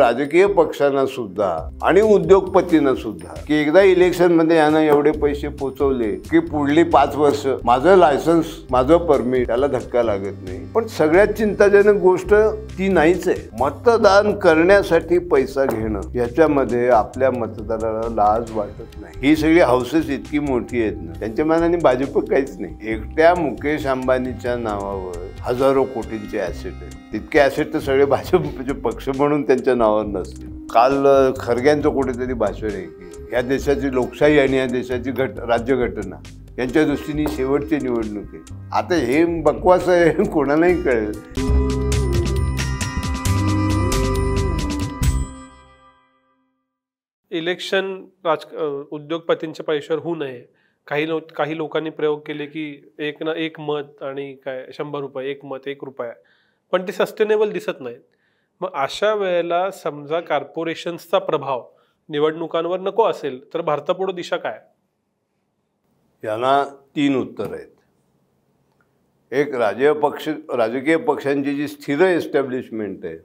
राजकीय पक्षांना सुद्धा आणि उद्योगपतींना सुद्धा की एकदा इलेक्शन मध्ये यानं एवढे पैसे पोचवले की पुढली 5 वर्ष माझं लायसन्स माझं परमिट त्याला धक्का लागत नाही। पण सगळ्यात चिंताजनक गोष्ट ती नाहीच आहे। मतदान करण्यासाठी पैसा घेणं याच्यामध्ये आपल्या मतदाराला लाज वाटत नाही। ही सगळी हाऊसेस इतकी मोठी आहेत ना, त्यांच्या मनाने भाजप काहीच नाही। एकट्या मुकेश अंबानीच्या नावावर हजारो कोटींचे ऍसेट आहेत। तितके ऍसेट तर सगळे भाजपचे पक्ष म्हणून त्यांच्या नावावर नसतील। काल खरग्यांचं कुठेतरी भाषण आहे की या देशाची लोकशाही आणि या देशाची राज्यघटना यांच्या दृष्टीने शेवटची निवडणूक आहे। आता हे बकवास आहे, कोणालाही कळेल। इलेक्शन उद्योगपतींच्या पैशावर होऊ नये। काही लोकांनी प्रयोग केले की एक मत आणि काय 100 रुपये, एक मत 1 रुपया, पण ते सस्टेनेबल दिसत नाहीत। मग अशा वेळेला समजा कॉर्पोरेशन्सचा प्रभाव निवडणुकांवर नको असेल तर भारतापुढे दिशा काय? याला 3 उत्तर आहेत। एक राजकीय पक्षांची जी स्थिर एस्टॅब्लिशमेंट आहे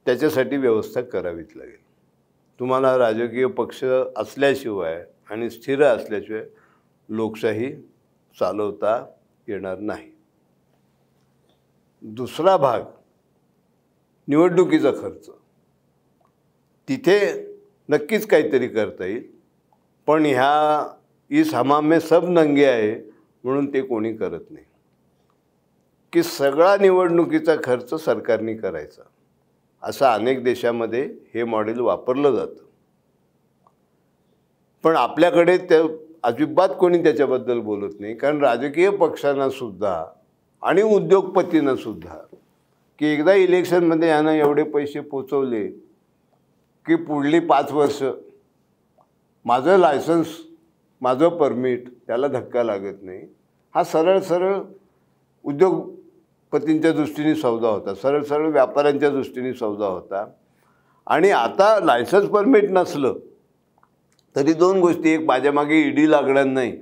त्याच्यासाठी व्यवस्था करावीच लागेल। तुम्हाला राजकीय पक्ष असल्याशिवाय आणि स्थिर असल्याशिवाय लोकशाही चालवता येणार नाही। दुसरा भाग निवडणुकीचा खर्च, तिथे नक्कीच काहीतरी करता येईल, पण इस हमाम में सब नंगे आहे म्हणून ते कोणी करत नाही की सगळा निवडणुकीचा खर्च सरकारने करायचा। असं अनेक देशामध्ये हे मॉडेल वापरलं जातं, पण आपल्याकडे ते अजिबात कोणी त्याच्याबद्दल बोलत नाही। कारण राजकीय पक्षांना सुद्धा आणि उद्योगपतींना सुद्धा की एकदा इलेक्शनमध्ये यानं एवढे पैसे पोचवले की पुढली 5 वर्ष माझं लायसन्स माझं परमिट त्याला धक्का लागत नाही। हा सरळ उद्योगपतींच्या दृष्टीने सौदा होता, सरळ व्यापाऱ्यांच्या दृष्टीने सौदा होता। आणि आता लायसन्स परमिट नसलं तरी 2 गोष्टी, एक माझ्या मागे ईडी लागणार नाही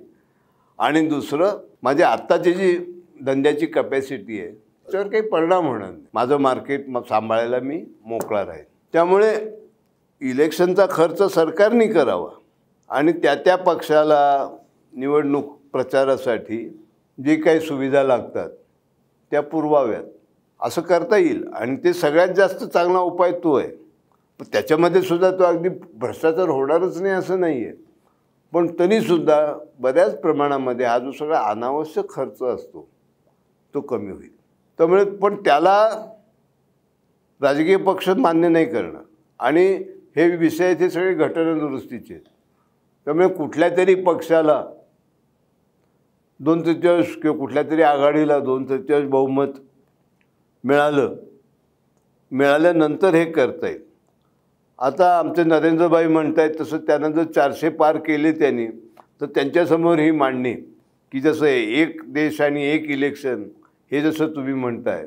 आणि दुसरं माझी आत्ताची जी धंद्याची कॅपॅसिटी आहे त्याच्यावर काही परिणाम होणार नाही। माझं मार्केट सांभाळायला मी मोकळा राहील। त्यामुळे इलेक्शनचा खर्च सरकारने करावा आणि त्या पक्षाला निवडणूक प्रचारासाठी जी काही सुविधा लागतात त्या पुरवाव्यात, असं करता येईल। आणि ते सगळ्यात जास्त चांगला उपाय तो आहे। पण त्याच्यामध्ये सुद्धा तो अगदी भ्रष्टाचार होणारच नाही असं नाही आहे, पण तरीसुद्धा बऱ्याच प्रमाणामध्ये हा जो सगळा अनावश्यक खर्च असतो तो कमी होईल। त्यामुळे पण त्याला राजकीय पक्ष मान्य नाही करणार आणि हे विषय ते सगळे घटना दुरुस्तीचे आहेत। त्यामुळे कुठल्या तरी पक्षाला 2/3 किंवा कुठल्या तरी आघाडीला 2/3 बहुमत मिळाल्यानंतर हे करता येईल। आता आमचे नरेंद्रभाई म्हणतायत तसं त्यांना जर 400 पार केले त्यांनी, तर त्यांच्यासमोर ही मांडणी की जसं एक देश आणि एक इलेक्शन हे जसं तुम्ही म्हणताय,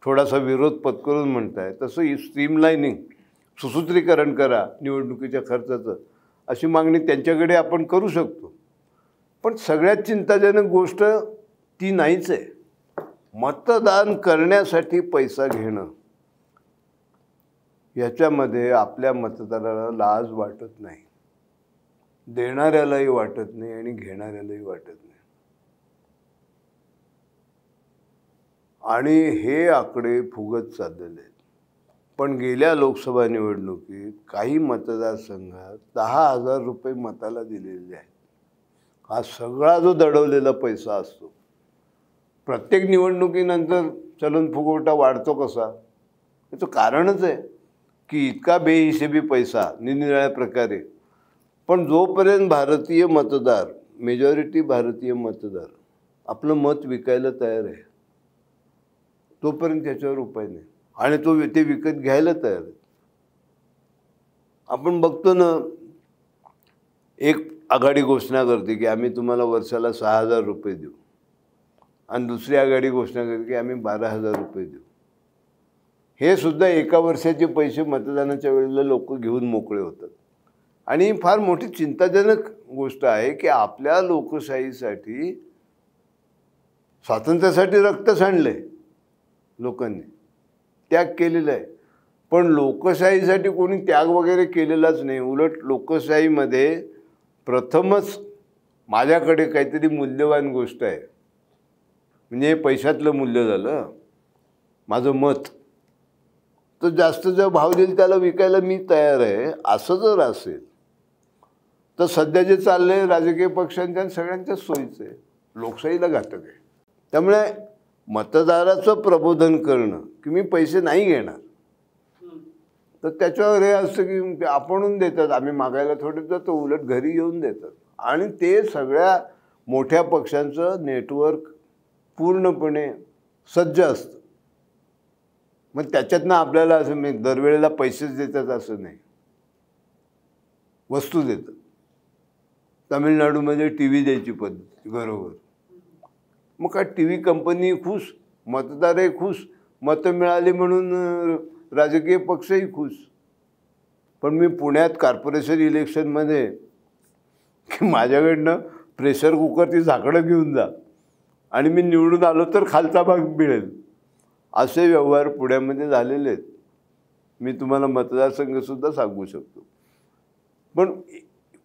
थोडासा विरोध पत्करून म्हणताय, तसं स्ट्रीमलाइनिंग सुसूत्रीकरण करा निवडणुकीच्या खर्चाचं, अशी मागणी त्यांच्याकडे आपण करू शकतो। पण सगळ्यात चिंताजनक गोष्ट ती नाहीच आहे। मतदान करण्यासाठी पैसा घेणं याच्यामध्ये आपल्या मतदाराला लाज वाटत नाही, देणाऱ्यालाही वाटत नाही आणि घेणाऱ्यालाही वाटत नाही। आणि हे आकडे फुगत चाललेले आहेत। पण गेल्या लोकसभा निवडणुकीत काही मतदारसंघात 10,000 रुपये मताला दिलेले आहेत। हा सगळा जो दडवलेला पैसा असतो, प्रत्येक निवडणुकीनंतर चलन फुगवटा वाढतो कसा, याचं कारणच आहे की इतका बेहिशेबी पैसा निरनिराळ्या प्रकारे। पण जोपर्यंत भारतीय मतदार, मेजॉरिटी भारतीय मतदार आपलं मत विकायला तयार आहे तोपर्यंत त्याच्यावर उपाय नाही आणि ते विकत घ्यायला तयार आहे। आपण बघतो ना, एक आघाडी घोषणा करते की आम्ही तुम्हाला वर्षाला 6,000 रुपये देऊ आणि दुसरी आघाडी घोषणा करते की आम्ही 12,000 रुपये देऊ। हे सुद्धा एका वर्षाचे पैसे मतदानाच्या वेळेला लोक घेऊन मोकळे होतात। आणि फार मोठी चिंताजनक गोष्ट आहे की आपल्या लोकशाहीसाठी, स्वातंत्र्यासाठी रक्त सांडले लोकांनी, त्याग केलेला आहे, पण लोकशाहीसाठी कोणी त्याग वगैरे केलेलाच नाही. उलट लोकशाहीमध्ये प्रथमच माझ्याकडे काहीतरी मूल्यवान गोष्ट आहे, म्हणजे पैशातलं मूल्य झालं, माझं मत. तर जास्त जर भाव देईल त्याला विकायला मी तयार आहे. असं जर असेल तर सध्या जे चाललंय राजकीय पक्षांच्या आणि सगळ्यांच्याच सोयीचं आहे, लोकशाहीला घातक आहे. त्यामुळे मतदाराचं प्रबोधन करणं की मी पैसे नाही घेणार, तर त्याच्यावर हे असतं की आपणहून देतात, आम्ही मागायला थोडे जातो, उलट घरी येऊन देतात. आणि ते सगळ्या मोठ्या पक्षांचं नेटवर्क पूर्णपणे सज्ज असतं. मग त्याच्यातनं आपल्याला असं मी दरवेळेला पैसेच देतात असं नाही, वस्तू देतात. तामिळनाडूमध्ये टी व्ही द्यायची पद्धत बरोबर. मग काय टी व्ही कंपनी खुश, मतदारही खुश, मतं मिळाली म्हणून राजकीय पक्षही खुश. पण मी पुण्यात कॉर्पोरेशन इलेक्शनमध्ये की माझ्याकडनं प्रेशर कुकरची झाकणं घेऊन जा आणि मी निवडून आलो तर खालचा भाग मिळेल, असे व्यवहार पुण्यामध्ये झालेले आहेत. मी तुम्हाला मतदारसंघसुद्धा सांगू शकतो. पण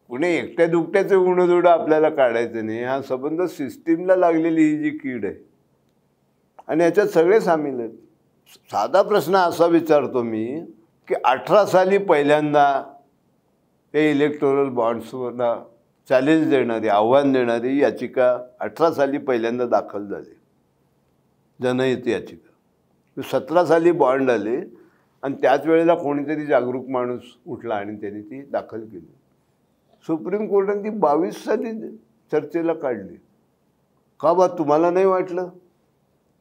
पुणे एकट्या दुकट्याचे उणंदुडं आपल्याला काढायचं नाही. हा संबंध सिस्टीमला लागलेली ही जी कीड आहे आणि याच्यात सगळे सामील आहेत. साधा प्रश्न असा विचारतो मी की 18 साली पहिल्यांदा हे इलेक्टोरल बॉन्ड्सवरला चॅलेंज देणारी, आव्हान देणारी याचिका 18 साली पहिल्यांदा दाखल झाली, जनहित याचिका. 17 साली बॉन्ड आले आणि त्याच वेळेला कोणीतरी जागरूक माणूस उठला आणि त्यांनी ती दाखल केली. सुप्रीम कोर्टाने ती 22 साली चर्चेला काढली. का बा तुम्हाला नाही वाटलं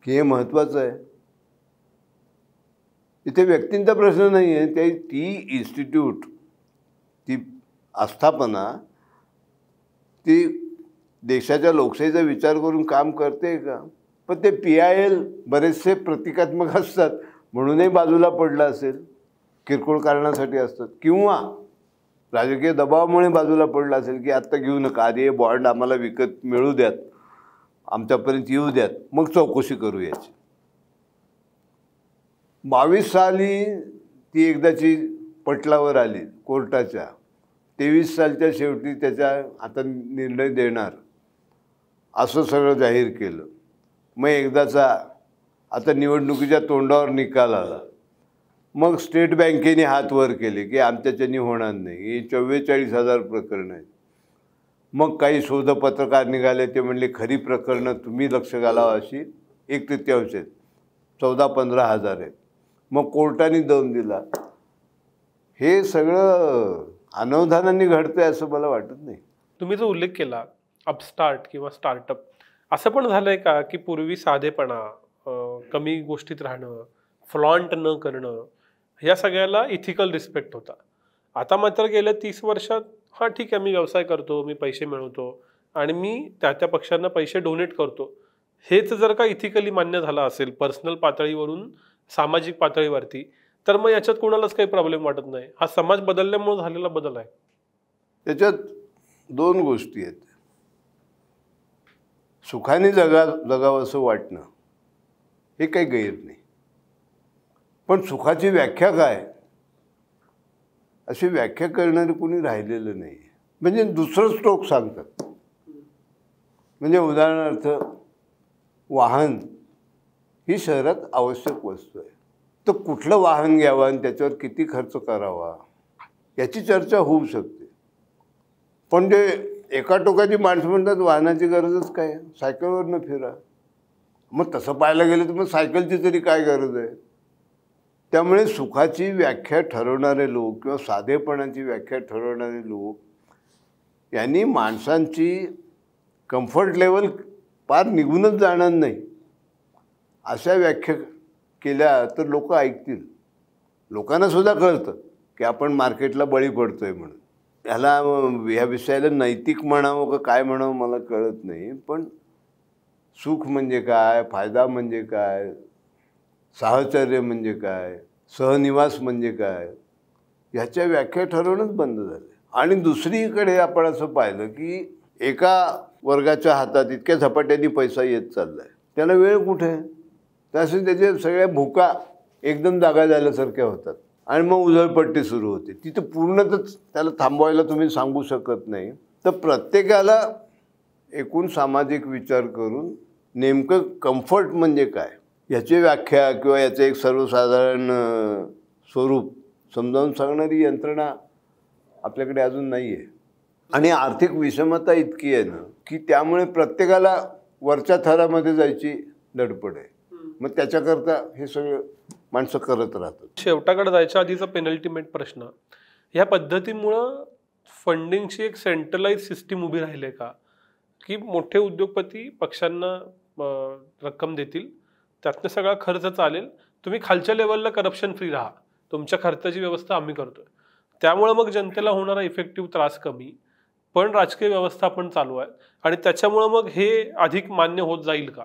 की हे महत्त्वाचं आहे? इथे व्यक्तींचा प्रश्न नाही आहे, ती इन्स्टिट्यूट, ती आस्थापना, ती देशाच्या लोकशाहीचा विचार करून काम करते का? पण ते PIL बरेचसे प्रतिकात्मक असतात म्हणूनही बाजूला पडलं असेल, किरकोळ कारणासाठी असतात, किंवा राजकीय दबावामुळे बाजूला पडला असेल की आत्ता घेऊ नका, आधी बॉन्ड आम्हाला विकत मिळू द्यात, आमच्यापर्यंत येऊ द्यात, मग चौकशी करू याची. 22 साली ती एकदाची पटलावर आली कोर्टाच्या. 23 सालच्या शेवटी त्याच्या आता निर्णय देणार असं सगळं जाहीर केलं. मग एकदाचा आता निवडणुकीच्या तोंडावर निकाल आला. मग स्टेट बँकेने हात वर केले की आमच्याच्यानी होणार नाही, ही 44,000 प्रकरणं आहेत. मग काही शोधपत्रकार निघाले, ते म्हणले खरी प्रकरणं तुम्ही लक्ष घालावं अशी 1/3 आहेत, 14-15,000 आहेत. मग कोर्टाने दम दिला. हे सगळं अनवधानाने घडतंय असं मला वाटत नाही. तुम्ही जो उल्लेख केला अपस्टार्ट किंवा स्टार्टअप, असं पण झालंय का की पूर्वी साधेपणा, कमी गोष्टीत राहणं, फ्लॉन्ट न करणं, ह्या सगळ्याला इथिकल रिस्पेक्ट होता. आता मात्र गेल्या 30 वर्षात हां ठीक आहे, मी व्यवसाय करतो, मी पैसे मिळवतो आणि मी त्या पक्षांना पैसे डोनेट करतो, हेच जर का इथिकली मान्य झालं असेल पर्सनल पातळीवरून सामाजिक पातळीवरती, तर मग याच्यात कोणालाच काही प्रॉब्लेम वाटत नाही. हा समाज बदलल्यामुळे झालेला बदल आहे. त्याच्यात 2 गोष्टी आहेत. सुखाने जगावं असं वाटणं हे काही गैर नाही, पण सुखाची व्याख्या काय अशी व्याख्या करणारे कोणी राहिलेलं नाही. म्हणजे दुसरं स्ट्रोक सांगतात. म्हणजे उदाहरणार्थ वाहन ही शहरात आवश्यक वस्तू आहे, तर कुठलं वाहन घ्यावं आणि त्याच्यावर किती खर्च करावा याची चर्चा होऊ शकते. पण जे एका टोकाची माणसं म्हणतात वाहनाची गरजच काय, सायकलवरनं फिरा. मग तसं पाहायला गेलं तर मग सायकलची तरी काय गरज आहे? त्यामुळे सुखाची व्याख्या ठरवणारे लोक किंवा साधेपणाची व्याख्या ठरवणारे लोक यांनी माणसांची कम्फर्ट लेवल पार निघूनच जाणार नाही अशा व्याख्या केल्या तर लोक ऐकतील. लोकांना सुद्धा कळतं की आपण मार्केटला बळी पडतोय म्हणून. ह्या विषयाला नैतिक म्हणावं का काय म्हणावं मला कळत नाही. पण सुख म्हणजे काय, फायदा म्हणजे काय, साहचर्य म्हणजे काय, सहनिवास म्हणजे काय, ह्याच्या व्याख्या ठरवणंच बंद झाले. आणि दुसरीकडे आपण असं पाहिलं की एका वर्गाच्या हातात इतक्या झपाट्याने पैसा येत चालला आहे, त्याला वेळ कुठे? त्यासाठी त्याच्या सगळ्या भुका एकदम जागा झाल्यासारख्या होतात. आणि मग उधळपट्टी सुरू होते. तिथं पूर्णतच त्याला थांबवायला तुम्ही सांगू शकत नाही. तर प्रत्येकाला एकूण सामाजिक विचार करून नेमकं कम्फर्ट म्हणजे काय याची व्याख्या किंवा याचं एक सर्वसाधारण स्वरूप समजावून सांगणारी यंत्रणा आपल्याकडे अजून नाही आहे. आणि आर्थिक विषमता इतकी आहे ना की त्यामुळे प्रत्येकाला वरच्या थरामध्ये जायची धडपड आहे. मग त्याच्याकरता हे सगळं माणसं करत राहतात. शेवटाकडे जायच्या आधीचा पेनल्टीमेट प्रश्न, ह्या पद्धतीमुळं फंडिंगची एक सेंट्रलाइज सिस्टीम उभी राहिली का, की मोठे उद्योगपती पक्षांना रक्कम देतील, त्यातनं सगळा खर्च चालेल, तुम्ही खालच्या लेवलला करप्शन फ्री राहा, तुमच्या खर्चाची व्यवस्था आम्ही करतोय, त्यामुळे मग जनतेला होणारा इफेक्टिव्ह त्रास कमी, पण राजकीय व्यवस्थापन चालू आहे आणि त्याच्यामुळं मग हे अधिक मान्य होत जाईल का?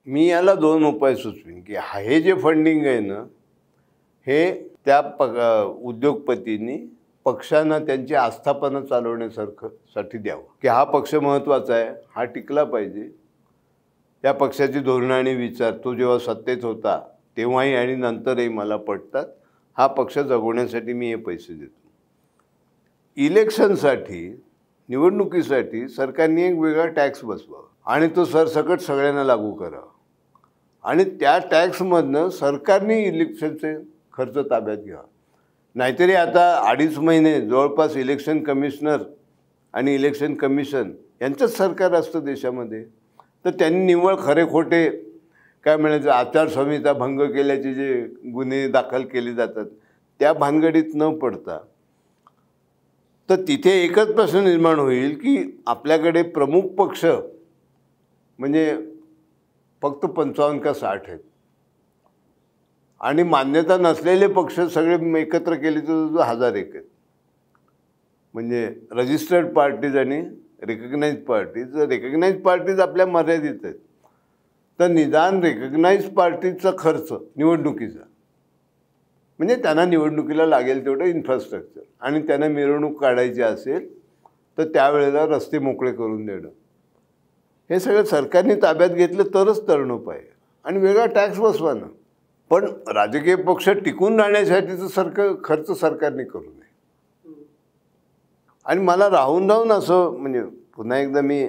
मी याला 2 उपाय सुचवीन की हे जे फंडिंग आहे ना हे त्या उद्योगपतींनी पक्षांना त्यांची आस्थापना चालवण्यासाठी द्यावं, की हा पक्ष महत्त्वाचा आहे, हा टिकला पाहिजे, त्या पक्षाची धोरणं आणि विचार तो जेव्हा सत्तेत होता तेव्हाही आणि नंतरही मला पटतात, हा पक्ष जगवण्यासाठी मी हे पैसे देतो. इलेक्शनसाठी निवडणुकीसाठी सरकारने एक वेगळा टॅक्स बसवावा आणि तो सरसकट सगळ्यांना लागू करावा आणि त्या टॅक्समधनं सरकारने इलेक्शनचे खर्च ताब्यात घ्यावा. नाहीतरी आता 2.5 महिने जवळपास इलेक्शन कमिशनर आणि इलेक्शन कमिशन यांचंच सरकार असतं देशामध्ये, तर त्यांनी निव्वळ खरे खोटे काय म्हणायचं आचारसंहिता भंग केल्याचे जे गुन्हे दाखल केले जातात त्या भानगडीत न पडता, तर तिथे एकच प्रश्न निर्माण होईल की आपल्याकडे प्रमुख पक्ष म्हणजे फक्त 55 का 60 आहेत आणि मान्यता नसलेले पक्ष सगळे एकत्र केले तर 1001 आहेत. म्हणजे रजिस्टर्ड पार्टीज आणि रिकग्नाइज पार्टीज. रिकग्नाइज पार्टीज आपल्या मर्यादित आहेत, तर निदान रिकग्नाइज पार्टीचा खर्च निवडणुकीचा म्हणजे त्यांना निवडणुकीला लागेल तेवढं इन्फ्रास्ट्रक्चर आणि त्यांना मिरवणूक काढायची असेल तर त्यावेळेला रस्ते मोकळे करून देणं, हे सगळं सरकारने ताब्यात घेतलं तरच तरुणोपाय आहे. आणि वेगळा टॅक्स बसवानं, पण राजकीय पक्ष टिकून राहण्यासाठीचं खर्च सरकारने करू नये. आणि मला राहून असं म्हणजे पुन्हा एकदा मी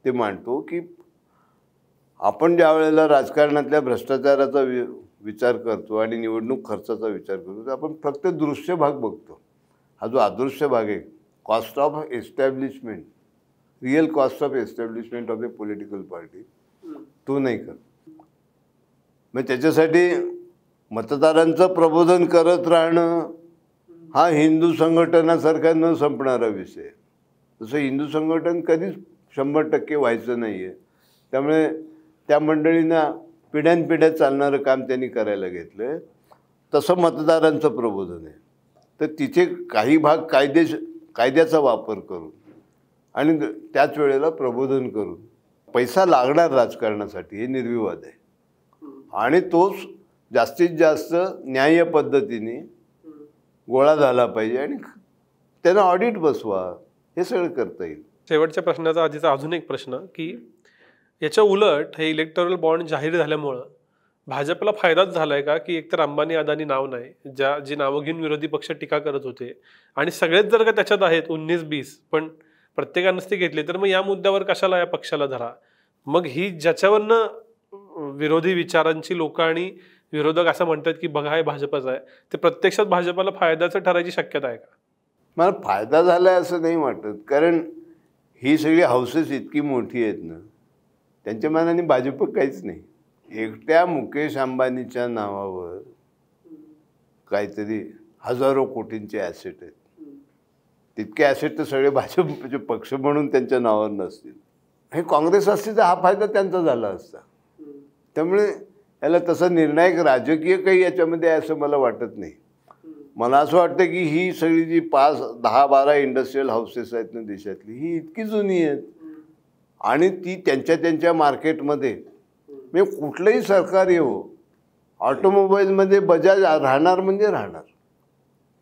ते मांडतो की आपण ज्या वेळेला राजकारणातल्या भ्रष्टाचाराचा विचार करतो आणि निवडणूक खर्चाचा विचार करतो तर आपण फक्त दृश्य भाग बघतो. हा जो अदृश्य भाग आहे, cost of establishment, real cost of establishment of A political party, तो नाही करत. मग त्याच्यासाठी मतदारांचं प्रबोधन करत राहणं हा हिंदू संघटनासारखा न संपणारा विषय. तसं हिंदू संघटन कधीच 100% व्हायचं नाही आहे. त्यामुळे त्या मंडळींना पिढ्यानपिढ्या चालणारं काम त्यांनी करायला घेतलं आहे. तसं मतदारांचं प्रबोधन आहे. तर तिथे काही भाग कायद्याचा वापर करून आणि त्याच वेळेला प्रबोधन करून पैसा लागणार राजकारणासाठी हे निर्विवाद आहे आणि तोच जास्तीत जास्त न्याय्य पद्धतीने गोळा झाला पाहिजे आणि त्यांना ऑडिट बसवा, हे सगळं करता येईल. शेवटच्या प्रश्नाचा आधीचा अजून एक प्रश्न की याच्या उलट हे इलेक्टोरल बॉन्ड जाहीर झाल्यामुळं भाजपला फायदाच झालाय का, की एकतर अंबानी अदानी नाव नाही, जी नावं घेऊन विरोधी पक्ष टीका करत होते आणि सगळेच जर का त्याच्यात आहेत 19-20 पण प्रत्येकानंच ते घेतले, तर मग या मुद्द्यावर कशाला या पक्षाला धरा. मग ही ज्याच्यावरनं विरोधी विचारांची लोक आणि विरोधक असं म्हणतात की बघा हे भाजपचं आहे, ते प्रत्यक्षात भाजपला फायद्याचं ठरायची शक्यता आहे का? मला फायदा झाला आहे असं नाही वाटत, कारण ही सगळी हाऊसेस इतकी मोठी आहेत ना, त्यांच्या मनाने भाजप काहीच नाही. एकट्या मुकेश अंबानीच्या नावावर काहीतरी हजारो कोटींचे ॲसेट आहेत. तितके ॲसेट तर सगळे भाजपचे पक्ष म्हणून त्यांच्या नावावर नसतील. हे काँग्रेस असते तर हा फायदा त्यांचा झाला असता. त्यामुळे याला तसा निर्णायक राजकीय काही याच्यामध्ये असं मला वाटत नाही. मला असं वाटतं की ही सगळी जी 5-10-12 इंडस्ट्रियल हाऊसेस आहेत ना देशातली, ही इतकी जुनी आहेत आणि ती त्यांच्या मार्केटमध्ये म्हणजे कुठलंही सरकार येवो, ऑटोमोबाईलमध्ये बजाज राहणार म्हणजे राहणार,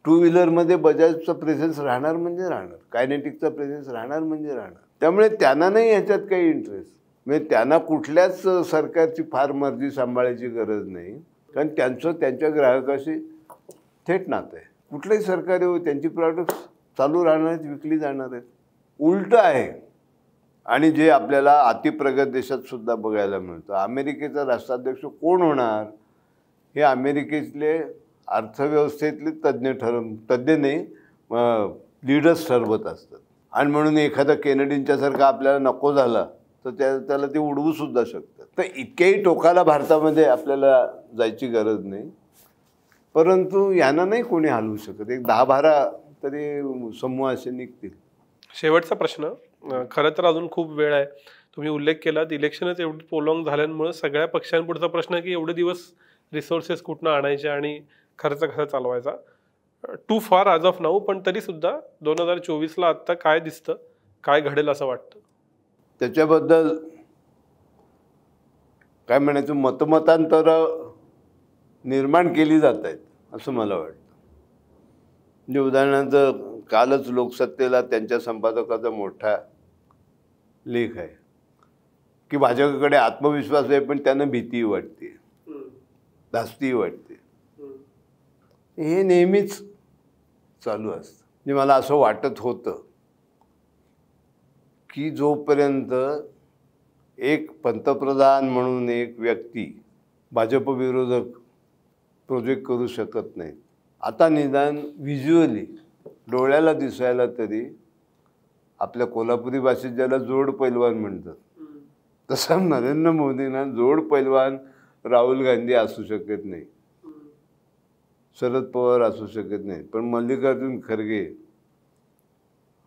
2 व्हीलरमध्ये बजाजचा प्रेझेन्स राहणार म्हणजे राहणार, कायनेटिकचा प्रेझेन्स राहणार म्हणजे राहणार. त्यामुळे त्यांना नाही ह्याच्यात काही इंटरेस्ट. म्हणजे त्यांना कुठल्याच सरकारची फार मर्जी सांभाळायची गरज नाही, कारण त्यांचं त्यांच्या ग्राहकाशी थेट नातं आहे. कुठलंही सरकार येऊ त्यांची प्रॉडक्ट्स चालू राहणार आहेत, विकली जाणार आहेत. उलटं आहे. आणि जे आपल्याला अतिप्रगत देशात सुद्धा बघायला मिळतं. अमेरिकेचा राष्ट्राध्यक्ष कोण होणार हे अमेरिकेतले अर्थव्यवस्थेतले तज्ज्ञ नाही लीडर्स ठरवत असतात. आणि म्हणून एखादा केनेडींच्यासारखा आपल्याला नको झाला तर त्याला ते उडवू सुद्धा शकतात. तर इतक्याही टोकाला भारतामध्ये आपल्याला जायची गरज नाही. परंतु यांना नाही कोणी हलवू शकत. एक 10-12 तरी समूह असे निघतील. शेवटचा प्रश्न, खरं तर अजून खूप वेळ आहे. तुम्ही उल्लेख केलात इलेक्शनच एवढी प्रोलॉंग झाल्यामुळे सगळ्या पक्षांपुढचा प्रश्न की एवढे दिवस रिसोर्सेस कुठनं आणायचे आणि खर्च कसा चालवायचा. टू फार ॲज ऑफ नाऊ, पण तरी सुद्धा 2024ला आत्ता काय दिसतं, काय घडेल असं वाटतं? त्याच्याबद्दल काय म्हणायचं, मतमतांतर निर्माण केली जात आहेत असं मला वाटतं. म्हणजे उदाहरणार्थ कालच लोकसत्तेला त्यांच्या संपादकाचा मोठा लेख आहे की भाजपकडे आत्मविश्वास आहे पण त्यांना भीती वाटते, धास्ती वाटते. हे नेहमीच चालू असतं. म्हणजे मला असं वाटत होतं की जोपर्यंत एक पंतप्रधान म्हणून एक व्यक्ती भाजप विरोधक प्रोजेक्ट करू शकत नाही, आता निदान व्हिज्युअली डोळ्याला दिसायला तरी आपल्या कोल्हापुरी भाषेत ज्याला जोड पैलवान म्हणतात तसा नरेंद्र मोदींना जोड पैलवान राहुल गांधी असू शकत नाही, शरद पवार असू शकत नाही, पण मल्लिकार्जुन खरगे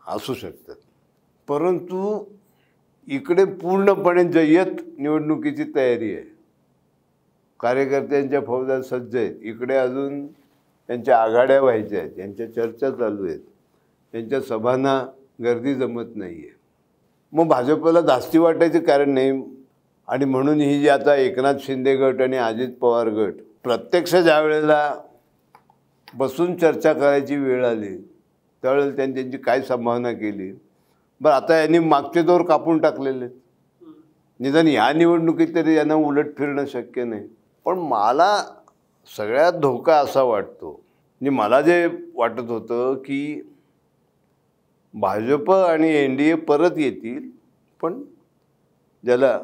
असू शकतात. परंतु इकडे पूर्णपणे जय्यत निवडणुकीची तयारी आहे. कार्यकर्त्यांच्या फौजा सज्ज आहेत. इकडे अजून त्यांच्या आघाड्या व्हायच्या आहेत, त्यांच्या चर्चा चालू आहेत, त्यांच्या सभांना गर्दी जमत नाही आहे. मग भाजपला धास्ती वाटायचं कारण नाही. आणि म्हणून ही जी आता एकनाथ शिंदे गट आणि अजित पवार गट प्रत्यक्ष ज्या वेळेला बसून चर्चा करायची वेळ आली त्यावेळेला त्यांची काय संभावना केली. बरं, आता यांनी मागचे दौर कापून टाकलेले आहेत. निदान ह्या निवडणुकीत तरी यांना उलट फिरणं शक्य नाही. पण मला सगळ्यात धोका असा वाटतो, म्हणजे मला जे वाटत होतं की भाजप आणि NDA परत येतील, पण ज्याला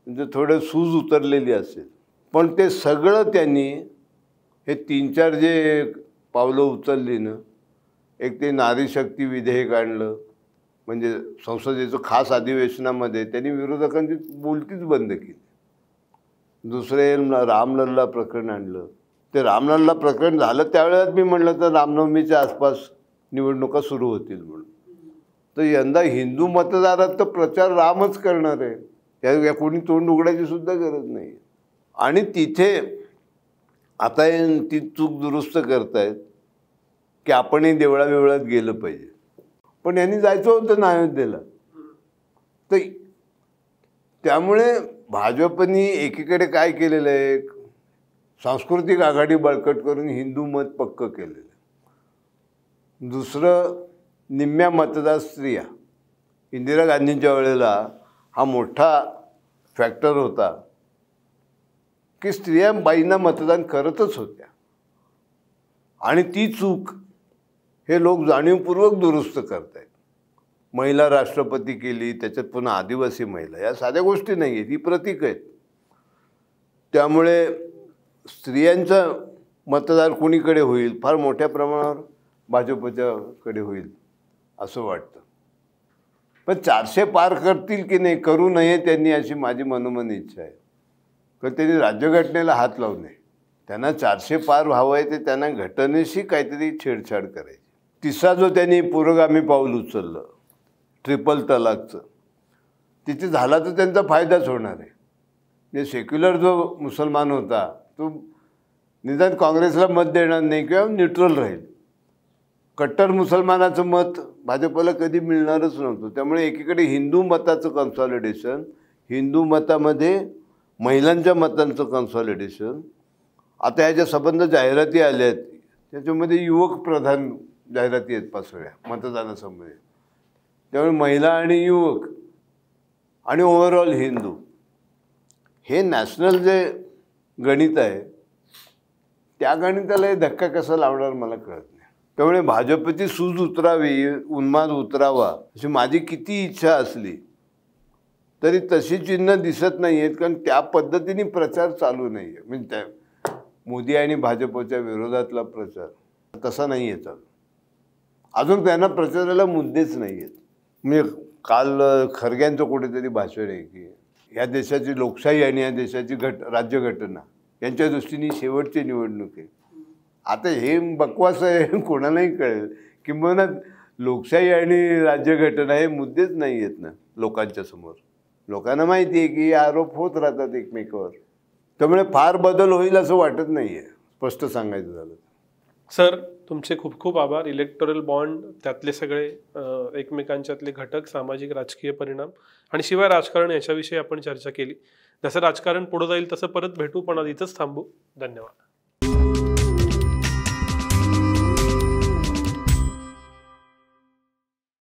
म्हणजे थोडं सूज उतरलेली असेल. पण ते सगळं त्यांनी हे 3-4 जे पावलं उचलली ना, एक ते नारी शक्ती विधेयक आणलं, म्हणजे संसदेचं खास अधिवेशनामध्ये त्यांनी विरोधकांची बोलतीच बंद केली. दुसरे रामलल्ला प्रकरण आणलं. ते रामलल्ला प्रकरण झालं त्यावेळेस मी म्हटलं तर रामनवमीच्या आसपास निवडणुका सुरू होतील म्हणून. तर यंदा हिंदू मतदारात तर प्रचार रामच करणार आहे, या कोणी तोंड उघडायची सुद्धा गरज नाही. आणि तिथे आता ती चूक दुरुस्त करतायत की आपणही देवळाबिवळात गेलं पाहिजे. पण यांनी जायचं होतं ना अयोध्येला. तर त्यामुळे भाजपनी एकीकडे काय केलेलं आहे, सांस्कृतिक आघाडी बळकट करून हिंदू मत पक्क केलेलं आहे. दुसरं, निम्म्या मतदार स्त्रिया. इंदिरा गांधींच्या वेळेला हा मोठा फॅक्टर होता की स्त्रिया बाईंना मतदान करतच होत्या. आणि ती चूक हे लोक जाणीवपूर्वक दुरुस्त करत आहेत. महिला राष्ट्रपती केली, त्याच्यात पुन्हा आदिवासी महिला, या साध्या गोष्टी नाही आहेत, ही प्रतीक आहेत. त्यामुळे स्त्रियांचा मतदार कोणीकडे होईल, फार मोठ्या प्रमाणावर भाजपच्याकडे होईल असं वाटतं. पण 400 पार करतील की नाही, करू नये त्यांनी, अशी माझी मनोमन इच्छा आहे. पण त्यांनी राज्यघटनेला हात लावू नये. त्यांना 400 पार व्हावं आहे ते त्यांना घटनेशी काहीतरी छेडछाड करायची. तिसरा जो त्यांनी पुरोगामी पाऊल उचललं, ट्रिपल तलाकचं, तिथे झाला तर त्यांचा फायदाच होणार आहे. म्हणजे सेक्युलर जो मुसलमान होता तो निदान काँग्रेसला मत देणार नाही किंवा न्यूट्रल राहील. कट्टर मुसलमानाचं मत भाजपला कधी मिळणारच नव्हतं. त्यामुळे एकीकडे हिंदू मताचं कन्सॉलिडेशन, हिंदू मतामध्ये महिलांच्या मतांचं कन्सॉलिडेशन. आता ह्याच्या संबंध जाहिराती आल्या आहेत, त्याच्यामध्ये युवक प्रधान जाहिराती आहेत सगळ्या मतदानासंबंधी. त्यामुळे महिला आणि युवक आणि ओव्हरऑल हिंदू, हे नॅशनल जे गणित आहे त्या गणिताला हे धक्का कसा लावणार मला कळत नाही. त्यामुळे भाजपची सूज उतरावी, उन्माद उतरावा अशी माझी किती इच्छा असली तरी तशी चिन्ह दिसत नाही आहेत, कारण त्या पद्धतीने प्रचार चालू नाही आहे. म्हणजे त्या मोदी आणि भाजपच्या विरोधातला प्रचार तसा नाही आहे चालू. अजून त्यांना प्रचाराला मुद्देच नाही आहेत. म्हणजे काल खरग्यांचं कुठेतरी भाषण आहे की या देशाची लोकशाही आणि या देशाची राज्यघटना यांच्या दृष्टीने शेवटची निवडणूक आहे. आता हे बकवास आहे, कोणालाही कळेल. किंबहुना लोकशाही आणि राज्यघटना हे मुद्देच नाही आहेत ना लोकांच्या समोर. लोकांना माहिती आहे की आरोप होत राहतात एकमेकावर. त्यामुळे फार बदल होईल असं वाटत नाही आहे, स्पष्ट सांगायचं झालं. सर, तुमचे खूप खूप आभार. इलेक्टोरल बॉन्ड, त्यातले सगळे एकमेकांच्यातले घटक, सामाजिक राजकीय परिणाम आणि शिवाय राजकारण याच्याविषयी आपण चर्चा केली. जसं राजकारण पुढे जाईल तसं परत भेटू, पण आज इथंच थांबू. धन्यवाद.